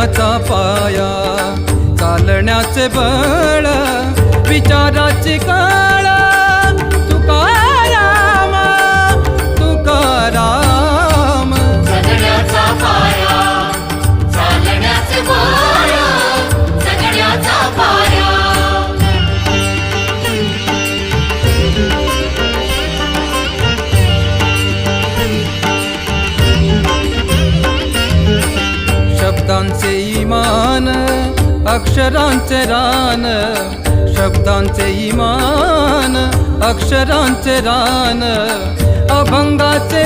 चालण्याचा पाया, चालण्याचे बळ, विचाराची कळ, तुकाराम तुकाराम. जगण्याचा पाया, चालण्याचे बळ, जगण्याचा पाया. शब्दांचे इमान, अक्षरांचे रान, शब्दांचे इमान, अक्षरांचे रान, अभंगाचे